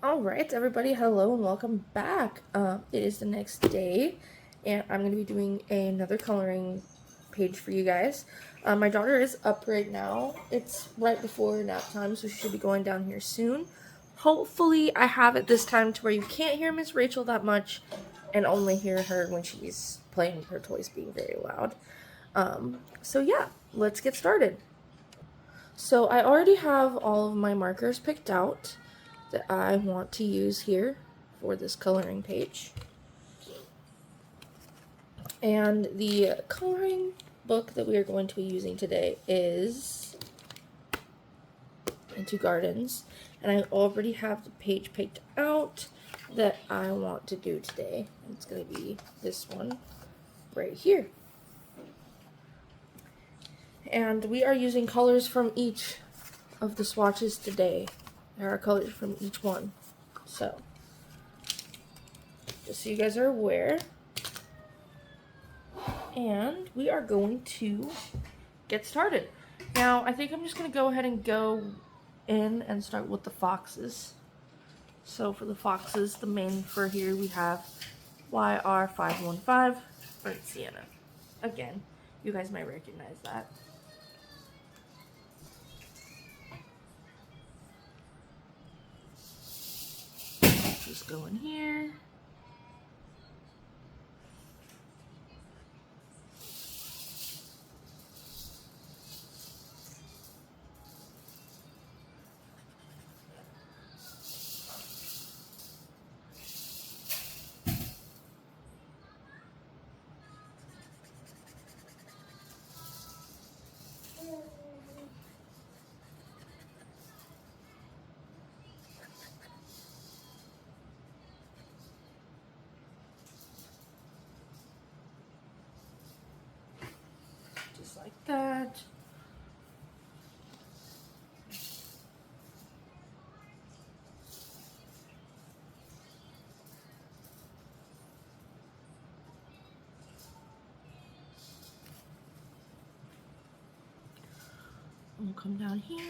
Alright, everybody, hello and welcome back. It is the next day, and I'm going to be doing another coloring page for you guys. My daughter is up right now. It's right before nap time, so she should be going down here soon. Hopefully, I have it this time to where you can't hear Miss Rachel that much, and only hear her when she's playing with her toys being very loud. So yeah, let's get started. So I already have all of my markers picked out that I want to use here for this coloring page. And the coloring book that we are going to be using today is Into Gardens. And I already have the page picked out that I want to do today. It's going to be this one right here. And we are using colors from each of the swatches today. There are colors from each one. So, just so you guys are aware. And we are going to get started. Now, I think I'm just going to go ahead and go in and start with the foxes. So for the foxes, the main fur here we have YR515 Burnt Sienna. Again, you guys might recognize that. Just go in here. Just like that. We'll come down here.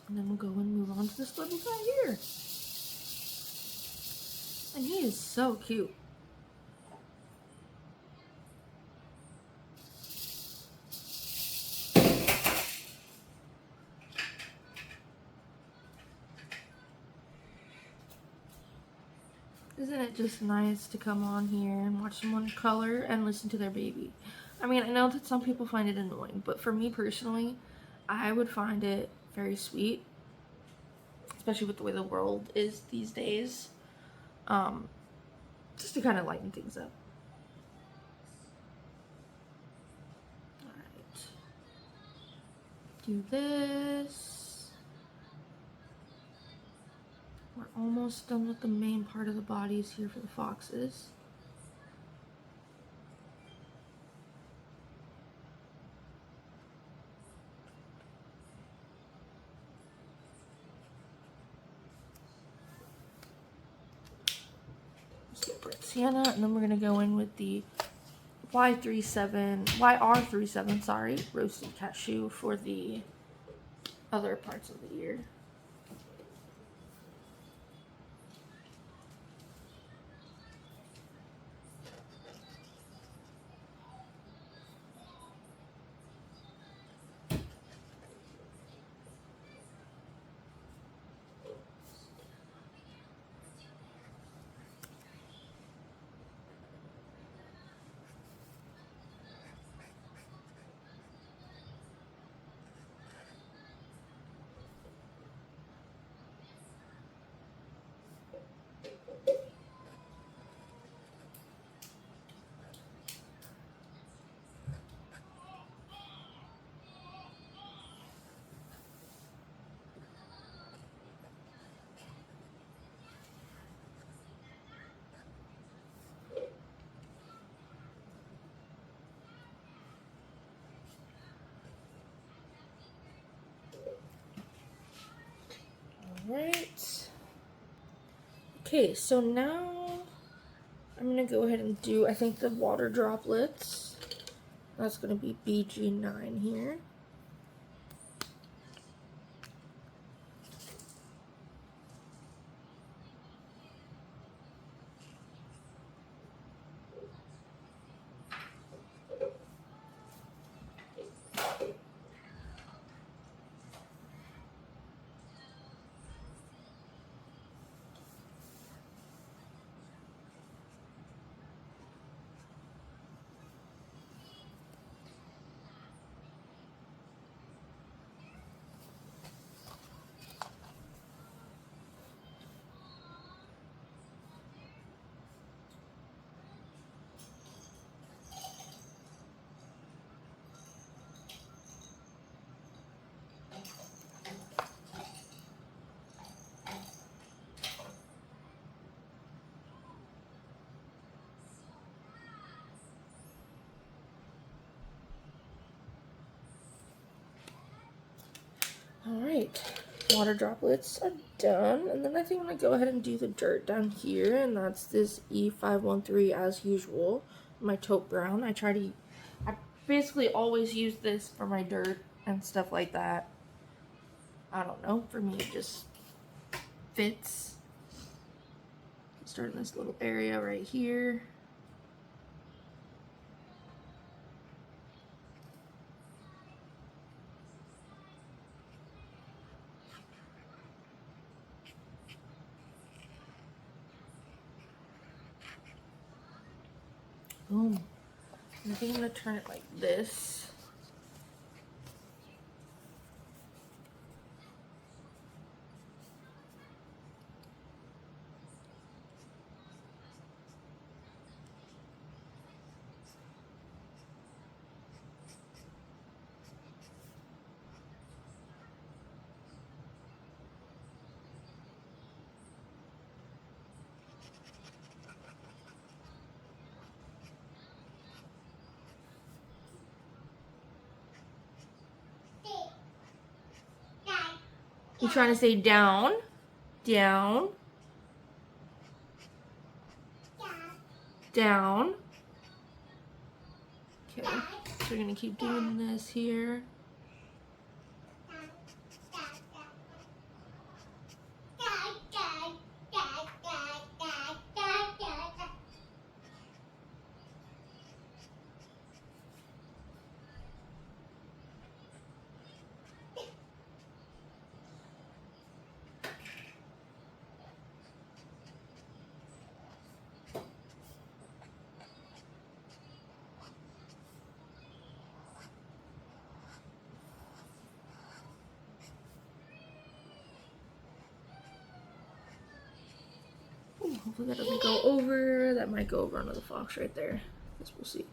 And then we'll go and move on to this little guy here. And he is so cute. Isn't it just nice to come on here and watch someone color and listen to their baby? I mean, I know that some people find it annoying, but for me personally, I would find it very sweet, especially with the way the world is these days, just to kind of lighten things up. Alright. Do this. We're almost done with the main part of the bodies here for the foxes. Let's get Burnt Sienna, and then we're gonna go in with the YR37, sorry, roasted cashew for the other parts of the ear. Alright. Okay, so now I'm going to go ahead and do, I think, the water droplets. That's going to be BG9 here. Alright, water droplets are done, and then I think I'm going to go ahead and do the dirt down here, and that's this E513 as usual, my taupe brown. I basically always use this for my dirt and stuff like that. I don't know, for me it just fits. Start in this little area right here. Boom. And I think I'm going to turn it like this. You trying to say down, down, down. Okay, so we're gonna keep doing this here. Ooh, hopefully that doesn't go over. That might go over onto the fox right there. Guess we'll see.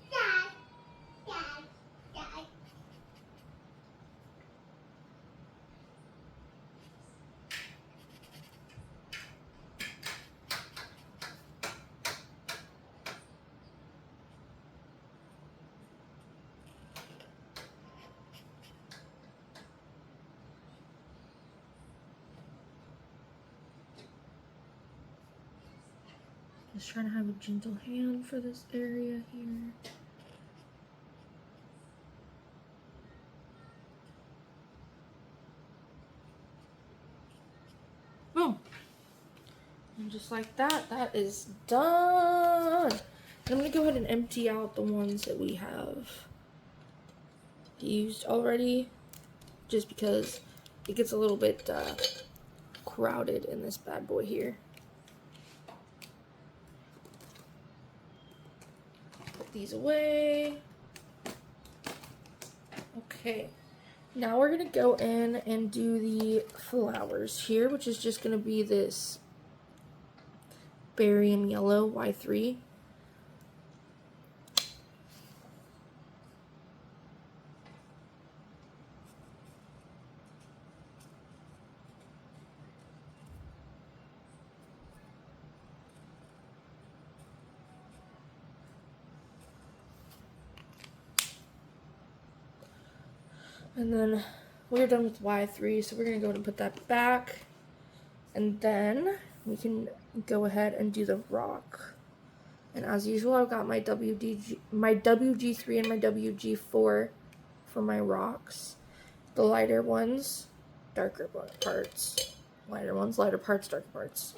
Just trying to have a gentle hand for this area here. Boom. And just like that, that is done. I'm going to go ahead and empty out the ones that we have used already, just because it gets a little bit crowded in this bad boy here. Put these away. Okay, now we're gonna go in and do the flowers here, which is just gonna be this berry and yellow Y3. And then we're done with Y3, so we're going to go ahead and put that back. And then we can go ahead and do the rock. And as usual, I've got my WG3 and my WG4 for my rocks. The lighter ones, darker parts. Lighter ones, lighter parts, darker parts.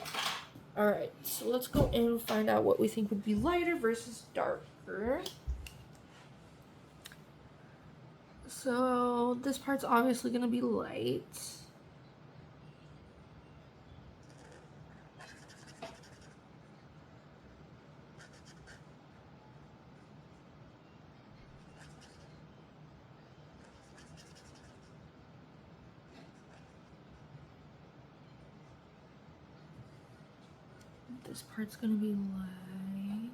Alright, so let's go in and find out what we think would be lighter versus darker. So this part's obviously going to be light. This part's going to be light.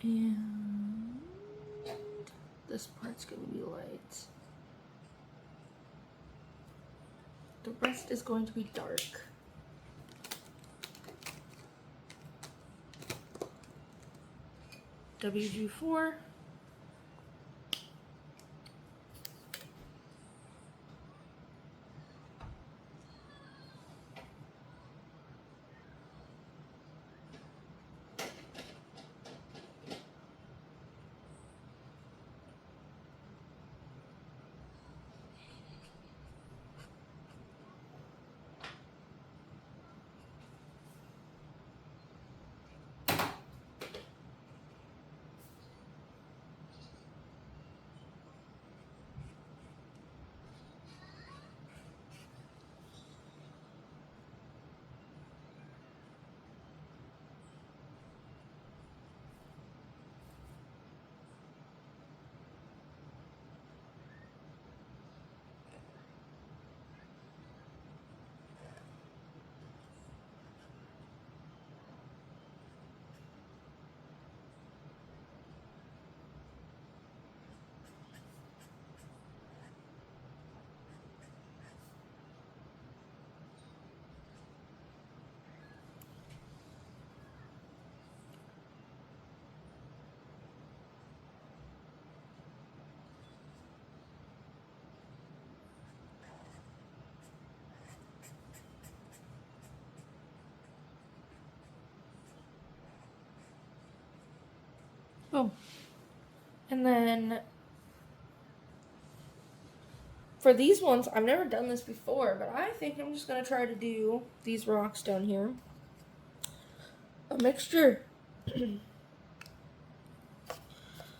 And this part's going to be light. The rest is going to be dark. WG4. Boom. And then for these ones, I've never done this before, but I think I'm just going to try to do these rocks down here. A mixture.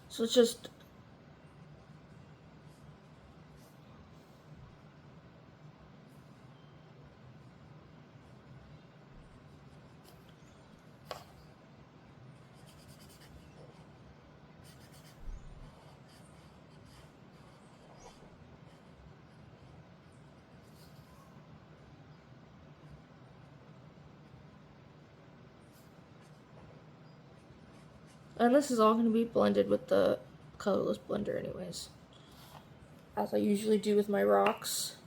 So it's just and this is all going to be blended with the colorless blender anyways, as I usually do with my rocks.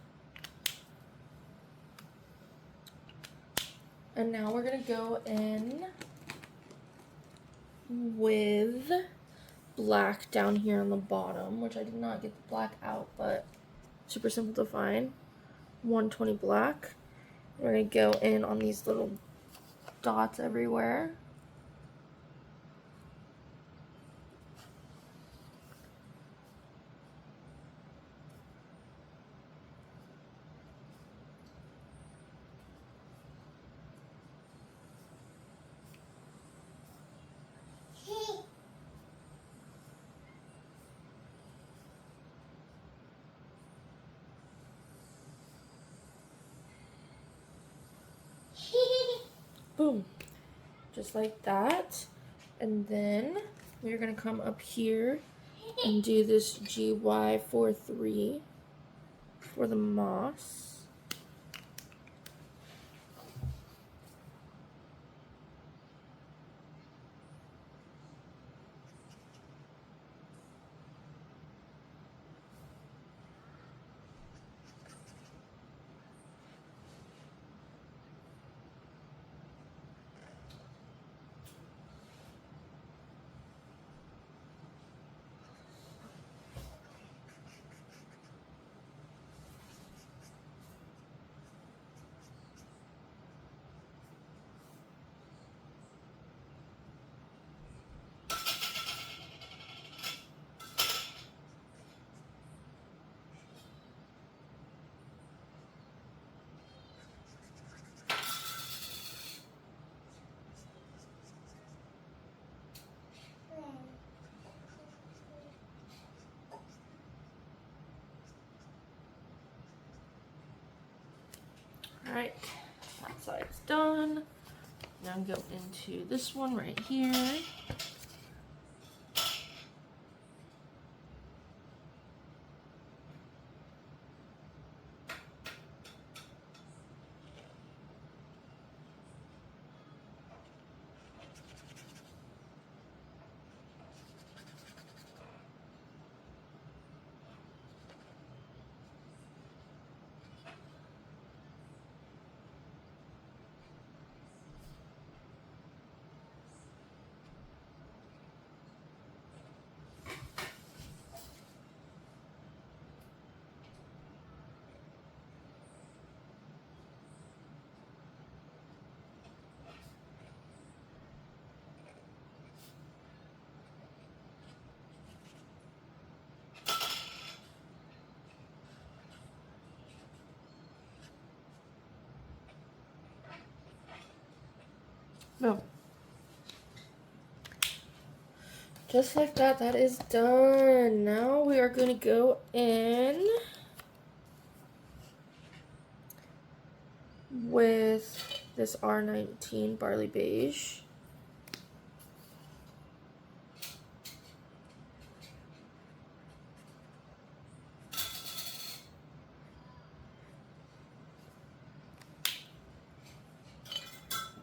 And now we're going to go in with black down here on the bottom, which I did not get the black out, but super simple to find. 120 black. We're going to go in on these little dots everywhere. Boom. Just like that. And then we're going to come up here and do this GY43 for the moss. Alright, that side's done. Now go into this one right here. Boom. Just like that, that is done. Now we are going to go in with this R19 Barley Beige.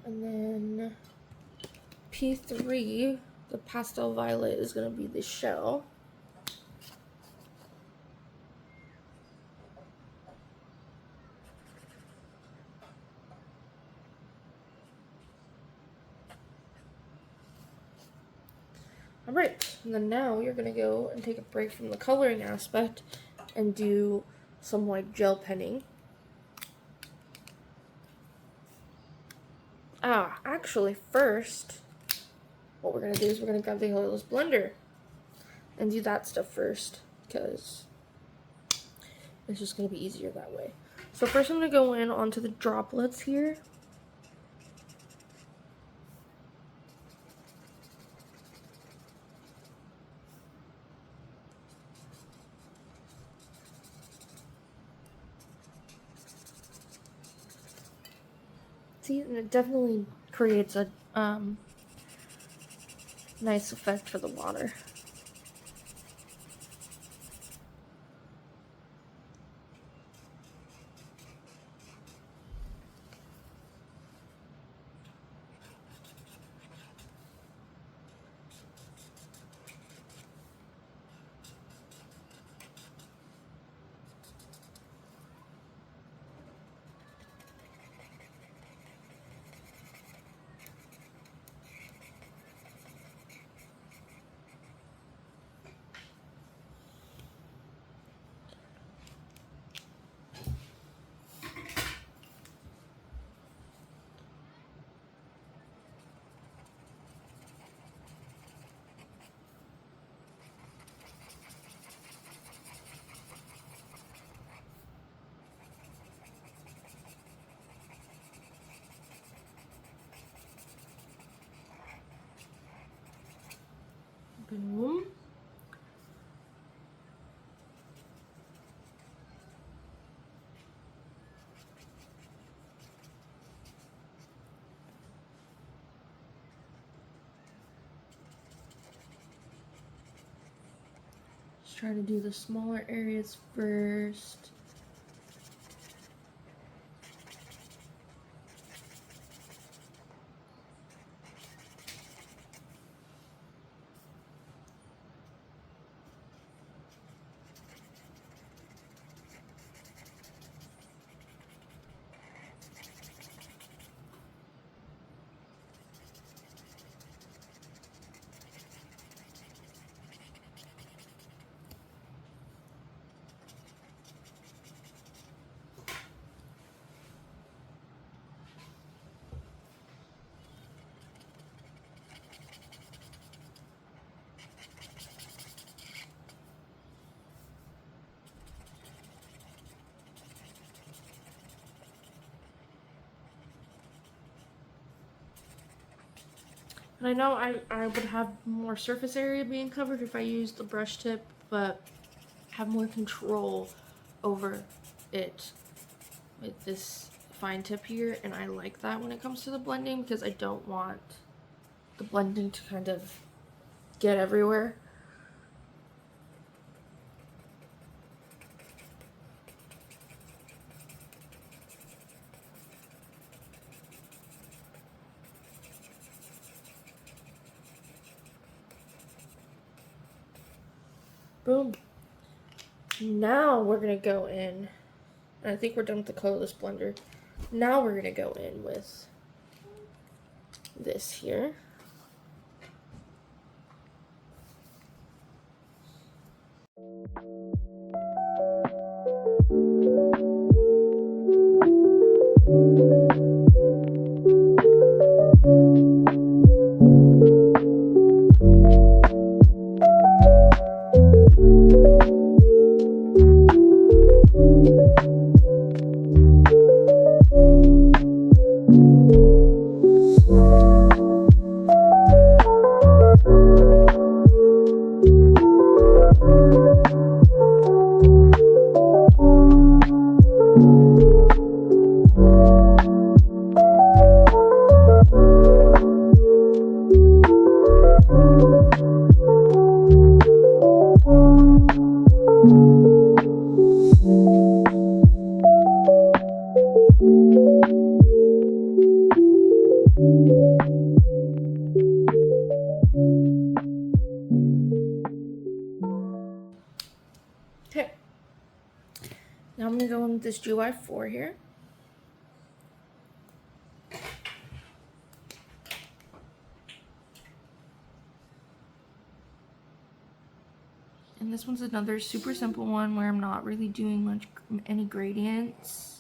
And then P3, the Pastel Violet, is going to be the shell. Alright, and then now you're going to go and take a break from the coloring aspect and do some like gel penning. Actually first, what we're going to do is we're going to grab the colorless blender and do that stuff first, because it's just going to be easier that way. So first I'm going to go in onto the droplets here. See, and it definitely creates a nice effect for the water. Boom. Just try to do the smaller areas first. And I know I would have more surface area being covered if I used the brush tip, but have more control over it with this fine tip here, and I like that when it comes to the blending because I don't want the blending to kind of get everywhere. Boom. Now we're gonna go in, and I think we're done with the colorless blender. Now we're gonna go in with this here. Okay. Now I'm gonna go in with this GY4 here. And this one's another super simple one where I'm not really doing any gradients.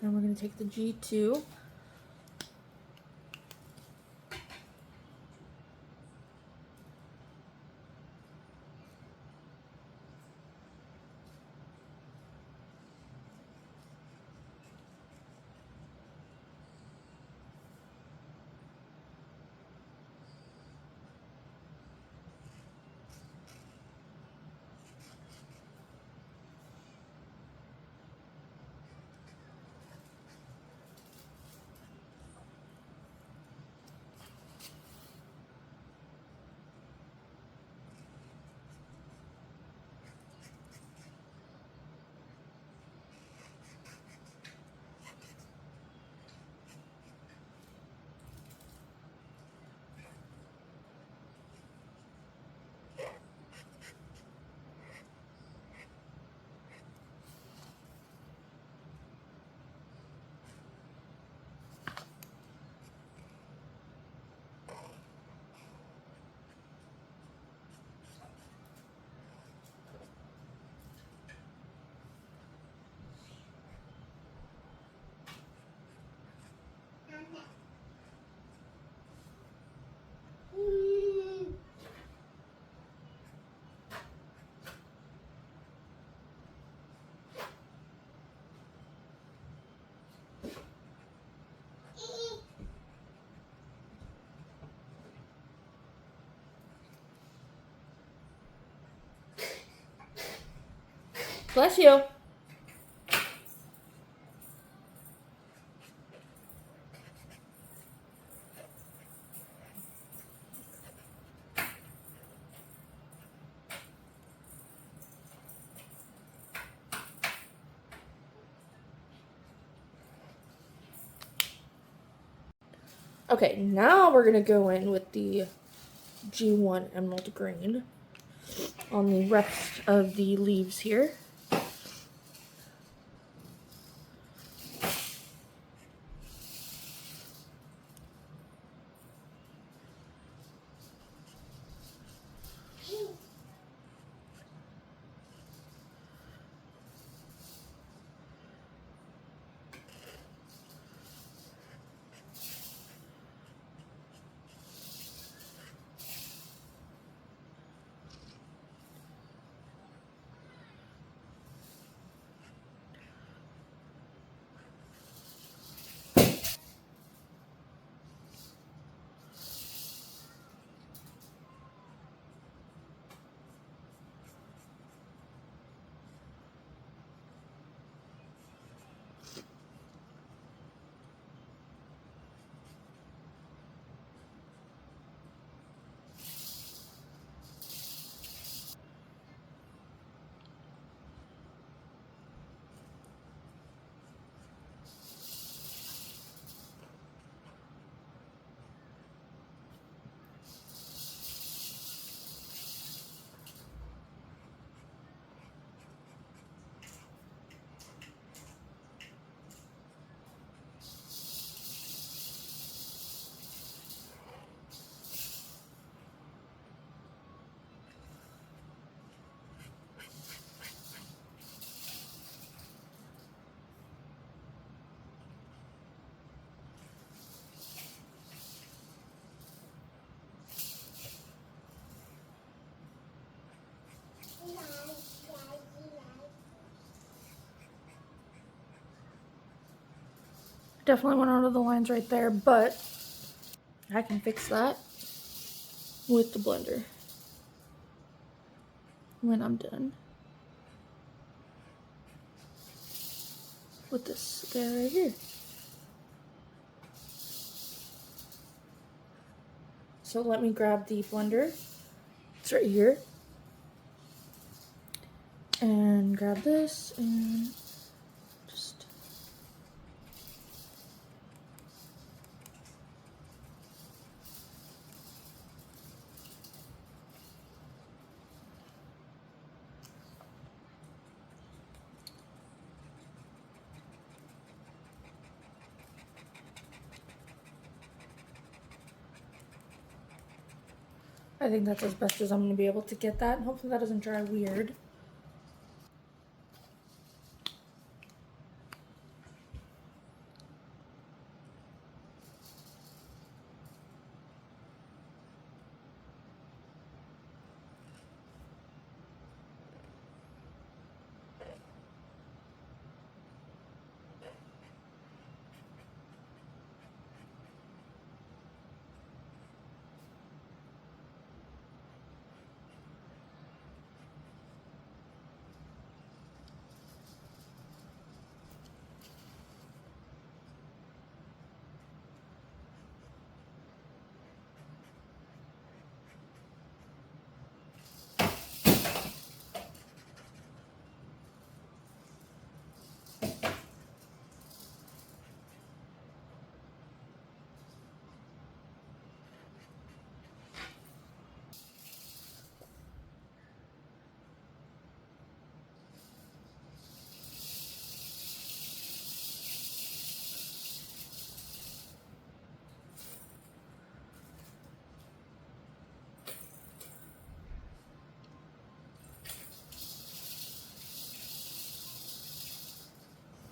Now we're going to take the G2. Bless you. Okay, now we're gonna go in with the G1 Emerald Green on the rest of the leaves here. Definitely went out of the lines right there, but I can fix that with the blender when I'm done with this guy right here. So let me grab the blender. It's right here. And grab this and just I think that's as best as I'm going to be able to get that. And hopefully that doesn't dry weird.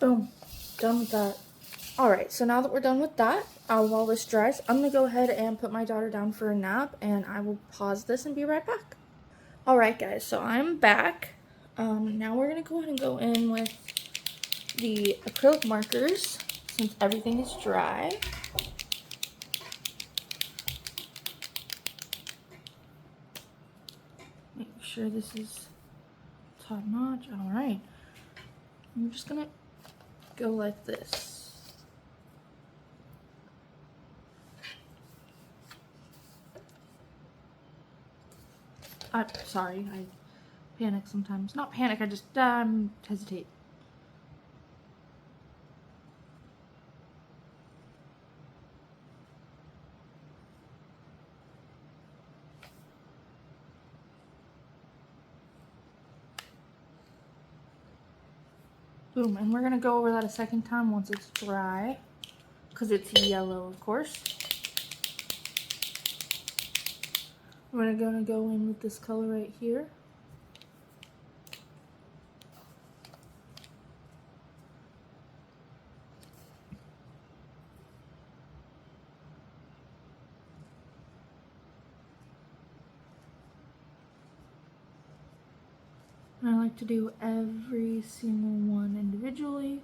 Boom. Done with that. Alright, so now that we're done with that, while this dries, I'm going to go ahead and put my daughter down for a nap, and I will pause this and be right back. Alright guys, so I'm back. Now we're going to go ahead and go in with the acrylic markers, since everything is dry. Make sure this is top notch. Alright. I'm just going to go like this. Sorry, I panic sometimes. Not panic, I just hesitate. Boom, and we're gonna go over that a second time once it's dry, because it's yellow, of course. We're gonna go in with this color right here. And I like to do every single one individually.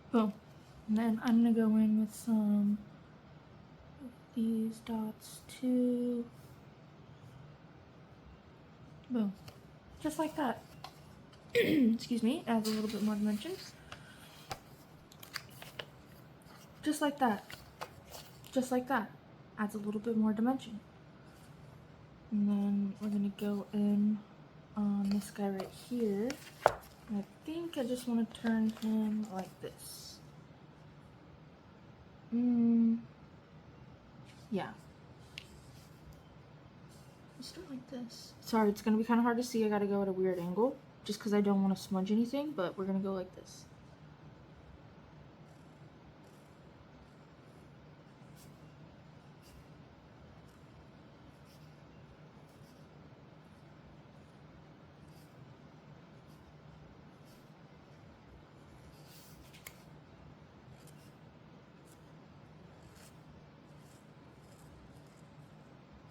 Boom. And then I'm gonna go in with some of these dots too. Boom. Just like that. Excuse me, adds a little bit more dimension. Just like that. Just like that. Adds a little bit more dimension. And then we're gonna go in on this guy right here. I think I just want to turn him like this. Yeah. Let's start like this. Sorry, it's gonna be kind of hard to see. I gotta go at a weird angle just because I don't want to smudge anything, but we're gonna go like this.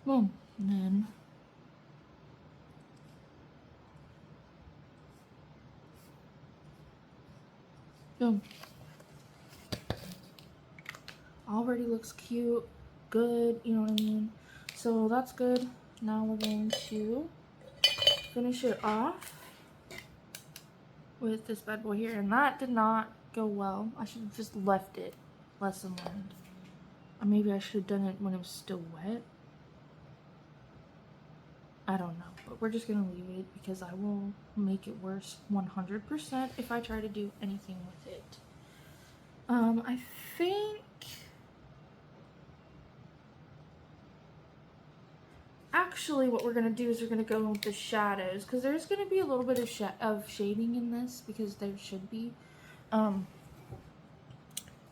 Boom. And then boom. Already looks cute, good, you know what I mean? So that's good. Now we're going to finish it off with this bad boy here. And that did not go well. I should have just left it. Lesson learned. Or maybe I should have done it when it was still wet. I don't know. But we're just going to leave it because I will make it worse 100% if I try to do anything with it. I think... Actually, what we're going to do is we're going to go with the shadows. Because there's going to be a little bit of shading in this. Because there should be.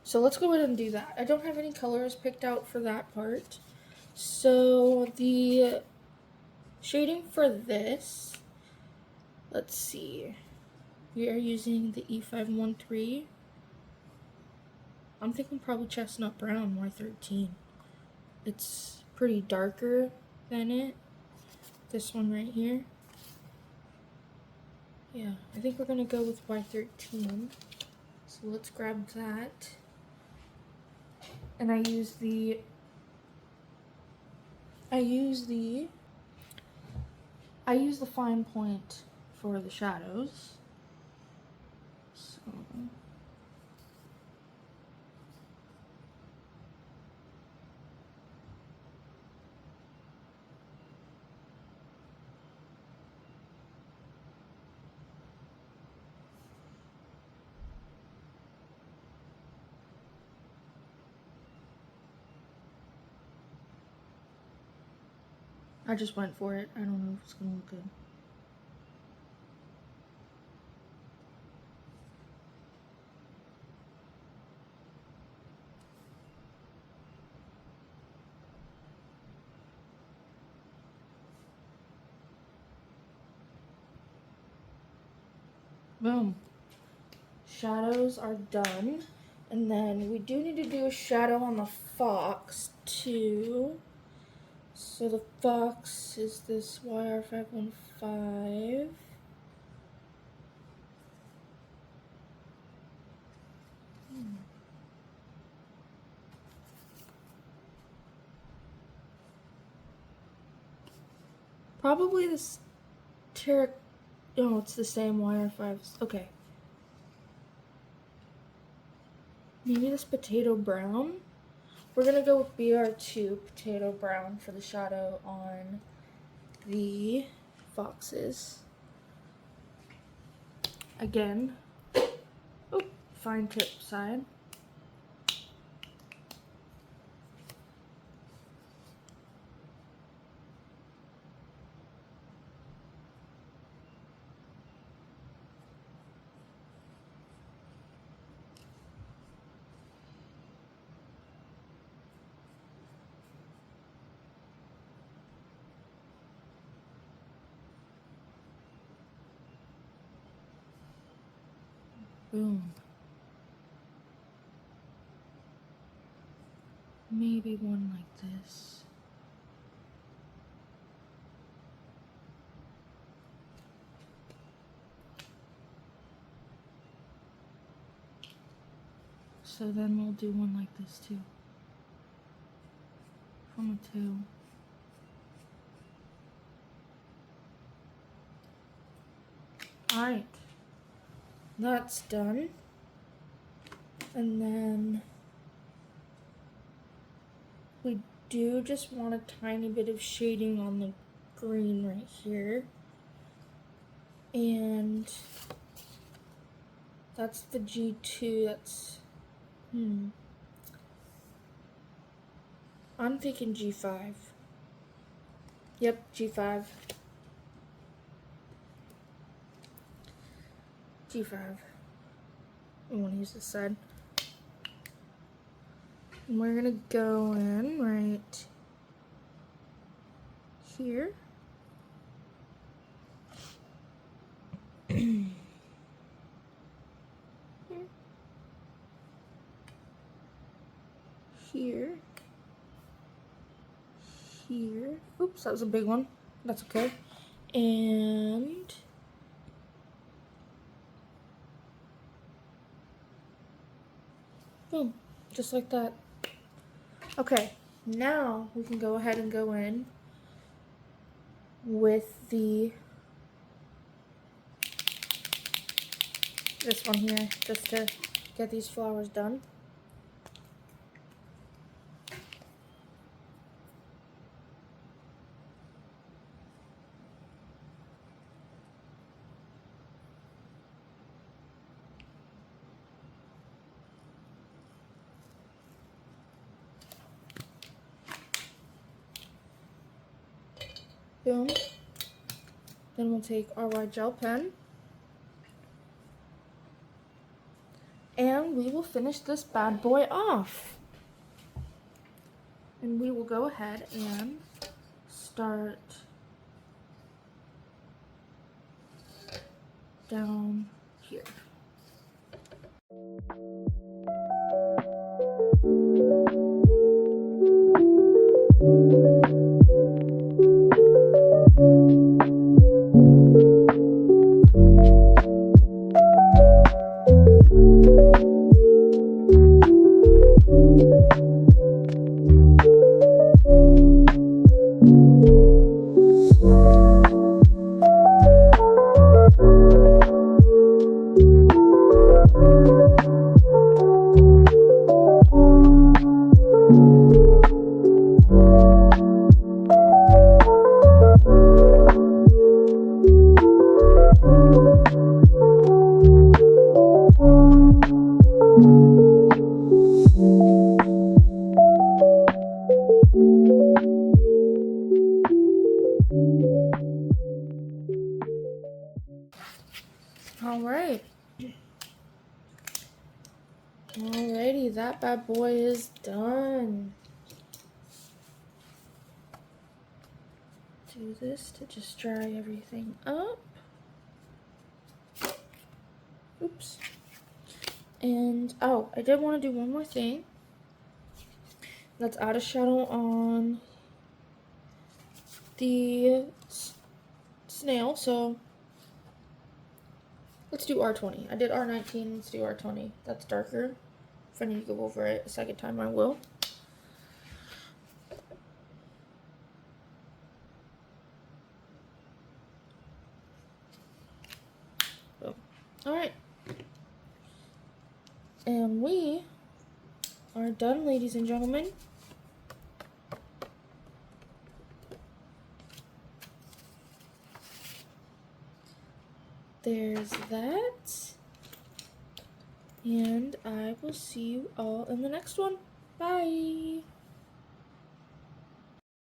So let's go ahead and do that. I don't have any colors picked out for that part. So the shading for this, let's see. We are using the E513. I'm thinking probably chestnut brown, Y13. It's pretty darker than it. This one right here. Yeah, I think we're gonna go with Y13. So let's grab that. And I use the fine point for the shadows. So I just went for it. I don't know if it's gonna look good. Boom. Shadows are done. And then we do need to do a shadow on the fox too. So the fox is this YR515. Probably this no, it's the same YR5. Okay. Maybe this potato brown. We're gonna go with BR2 potato brown for the shadow on the foxes. Again, oh, fine tip side. Boom. Maybe one like this. So then we'll do one like this too. From the two. Alright. That's done. And then we do just want a tiny bit of shading on the green right here. And that's the G2. That's I'm thinking G5. Yep, G5. G5. I want to use this side. And we're gonna go in right here. Here. Here. here. Oops, that was a big one. That's okay. And boom, just like that. Okay, now we can go ahead and go in with this one here, just to get these flowers done. Boom. Then we'll take our white gel pen and we will finish this bad boy off. And we will go ahead and start down here. Alrighty, that bad boy is done. Do this to just dry everything up. Oops. And, oh, I did want to do one more thing. Let's add a shadow on the snail. So, let's do R20. I did R19, let's do R20. That's darker. If I need to go over it a second time, I will. So, alright. And we are done, ladies and gentlemen. There's that. And I will see you all in the next one. Bye.